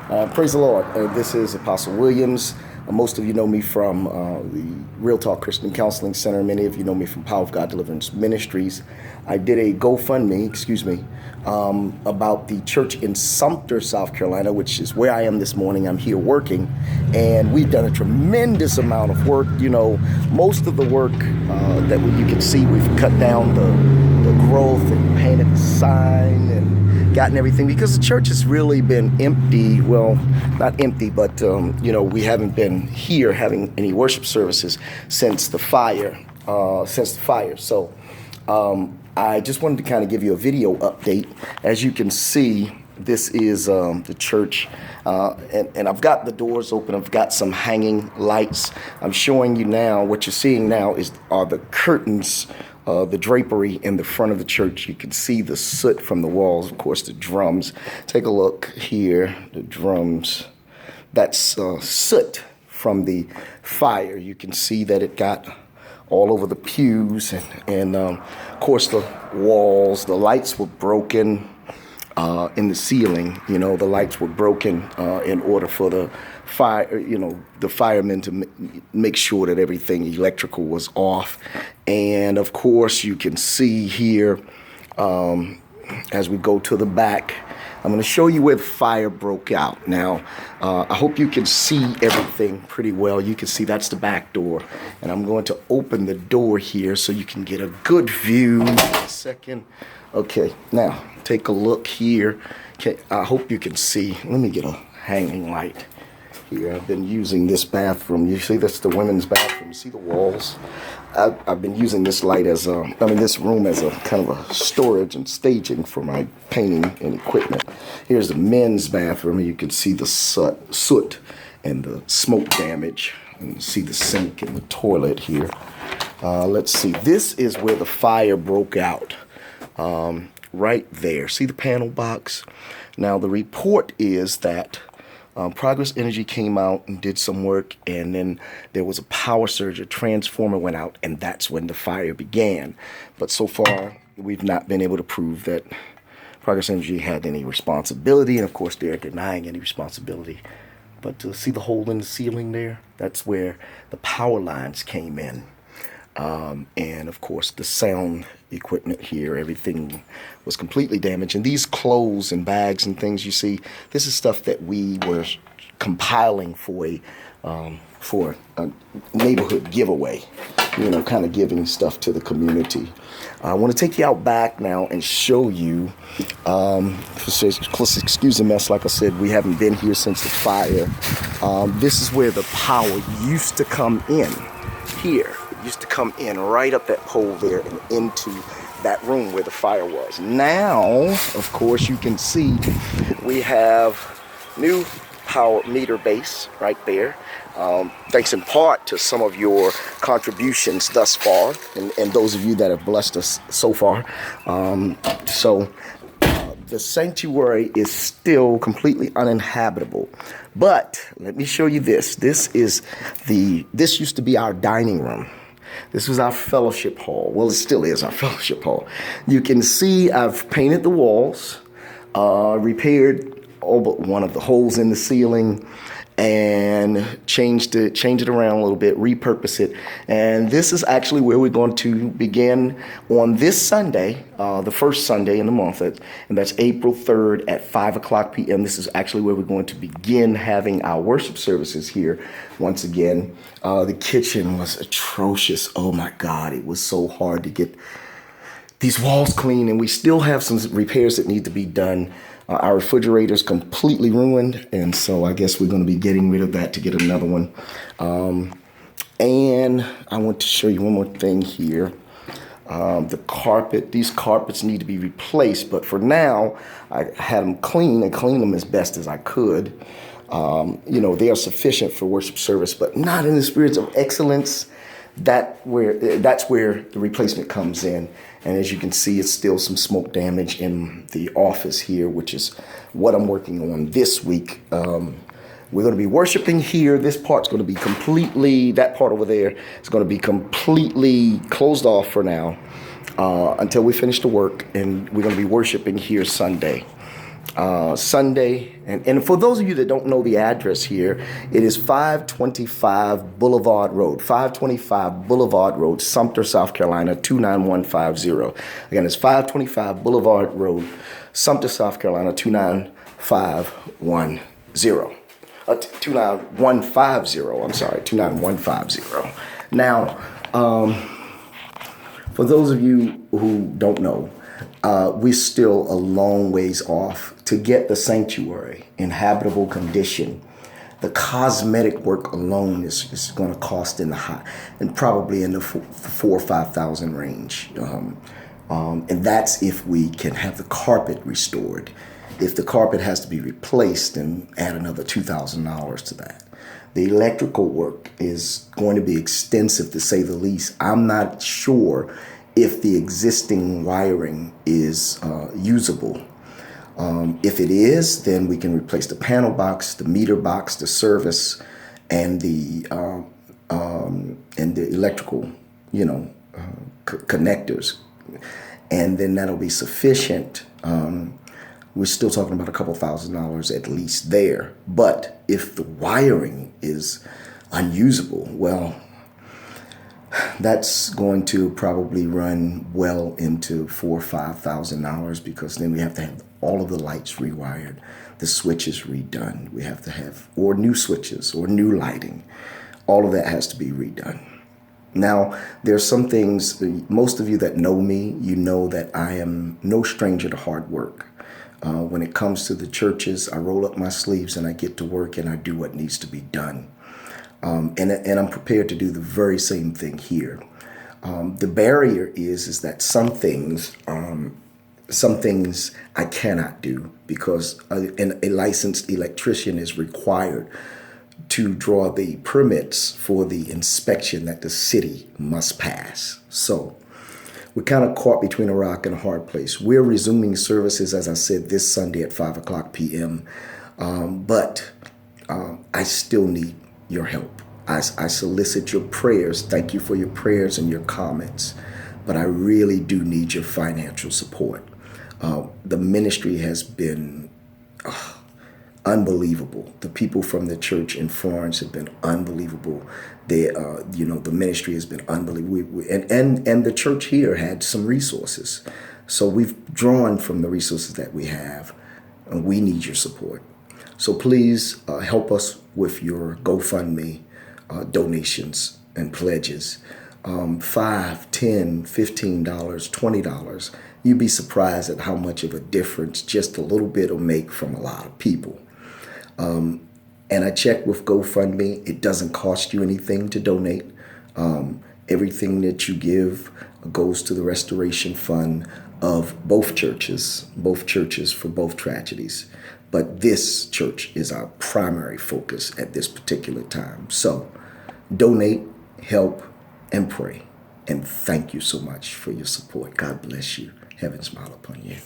Praise the Lord. This is Apostle Williams. Most of you know me from the Real Talk Christian Counseling Center. Many of you know me from Power of God Deliverance Ministries. I did a GoFundMe, about the church in Sumter, South Carolina, which is where I am this morning. I'm here working, and we've done a tremendous amount of work. You know, most of the work that you can see, we've cut down the growth and painted the sign and gotten everything, because the church has really been empty. Well, not empty, but we haven't been here having any worship services since the fire. So I just wanted to kind of give you a video update. As you can see, this is the church, and I've got the doors open. I've got some hanging lights. I'm showing you now. What you're seeing now are the curtains, the drapery in the front of the church. You can see the soot from the walls. Of course, the drums. Take a look here. The drums. That's soot from the fire. You can see that it got all over the pews, and of course the walls. The lights were broken in the ceiling. You know, the lights were broken in order for the fire, the firemen to make sure that everything electrical was off. And of course, you can see here, as we go to the back, I'm going to show you where the fire broke out. Now, I hope you can see everything pretty well. You can see that's the back door. And I'm going to open the door here so you can get a good view. A second. Okay, now take a look here. Okay, I hope you can see. Let me get a hanging light here. I've been using this bathroom. You see, that's the women's bathroom. You see the walls? I've been using this light this room as a kind of a storage and staging for my painting and equipment. Here's the men's bathroom. You can see the soot and the smoke damage. And you see the sink and the toilet here. Let's see. This is where the fire broke out. Right there. See the panel box? Now, the report is that Progress Energy came out and did some work, and then there was a power surge, a transformer went out, and that's when the fire began. But so far, we've not been able to prove that Progress Energy had any responsibility, and of course, they're denying any responsibility. But to see the hole in the ceiling there, that's where the power lines came in. And of course, the sound equipment here, everything was completely damaged. And these clothes and bags and things you see, this is stuff that we were compiling for a neighborhood giveaway, kind of giving stuff to the community. I want to take you out back now and show you, excuse the mess, like I said, we haven't been here since the fire. This is where the power used to come in here. Used to come in right up that pole there and into that room where the fire was. Now, of course, you can see we have new power meter base right there. Thanks in part to some of your contributions thus far, and those of you that have blessed us so far. The sanctuary is still completely uninhabitable. But let me show you this. This used to be our dining room. This was our fellowship hall. Well, it still is our fellowship hall. You can see I've painted the walls, repaired all but one of the holes in the ceiling, and change it around a little bit, repurpose it. And this is actually where we're going to begin on this Sunday, the first Sunday in the month, and that's April 3rd at 5 o'clock p.m. This is actually where we're going to begin having our worship services here once again. The kitchen was atrocious. Oh my God, it was so hard to get these walls clean, and we still have some repairs that need to be done. Our refrigerator's completely ruined, and so I guess we're going to be getting rid of that to get another one. And I want to show you one more thing here. These carpets need to be replaced, but for now, I had them clean them as best as I could. They are sufficient for worship service, but not in the spirits of excellence. That's where the replacement comes in. And as you can see, it's still some smoke damage in the office here, which is what I'm working on this week. We're going to be worshiping here. This part's going to be that part over there is going to be completely closed off for now until we finish the work. And we're going to be worshiping here Sunday. Sunday. And for those of you that don't know the address here, it is 525 Boulevard Road, 525 Boulevard Road, Sumter, South Carolina, 29150. Again, it's 525 Boulevard Road, Sumter, South Carolina, 29110. 29150, I'm sorry, 29150. Now, for those of you who don't know, we're still a long ways off to get the sanctuary in habitable condition. The cosmetic work alone is going to cost in the high, and probably in the 4,000 or 5,000 range. And that's if we can have the carpet restored. If the carpet has to be replaced, then add another $2,000 to that. The electrical work is going to be extensive, to say the least. I'm not sure if the existing wiring is usable. If it is, then we can replace the panel box, the meter box, the service, and the electrical, connectors, and then that'll be sufficient. We're still talking about a couple $1,000s at least there. But if the wiring is unusable, well, that's going to probably run well into $4,000 or $5,000, because then we have to have all of the lights rewired, the switches redone. We have to have or new switches or new lighting. All of that has to be redone. Now, there's some things, most of you that know me, you know that I am no stranger to hard work. When it comes to the churches, I roll up my sleeves and I get to work and I do what needs to be done. And I'm prepared to do the very same thing here. The barrier is that some things I cannot do, because a licensed electrician is required to draw the permits for the inspection that the city must pass. So we're kind of caught between a rock and a hard place. We're resuming services, as I said, this Sunday at 5:00 p.m. But I still need your help. I solicit your prayers. Thank you for your prayers and your comments. But I really do need your financial support. The ministry has been unbelievable. The people from the church in Florence have been unbelievable. The ministry has been unbelievable. And the church here had some resources. So we've drawn from the resources that we have, and we need your support. So please help us with your GoFundMe donations and pledges. $5, $10, $15, $20. You'd be surprised at how much of a difference just a little bit will make from a lot of people. And I checked with GoFundMe. It doesn't cost you anything to donate. Everything that you give goes to the restoration fund of both churches for both tragedies. But this church is our primary focus at this particular time. So donate, help, and pray. And thank you so much for your support. God bless you. Heaven smile upon you.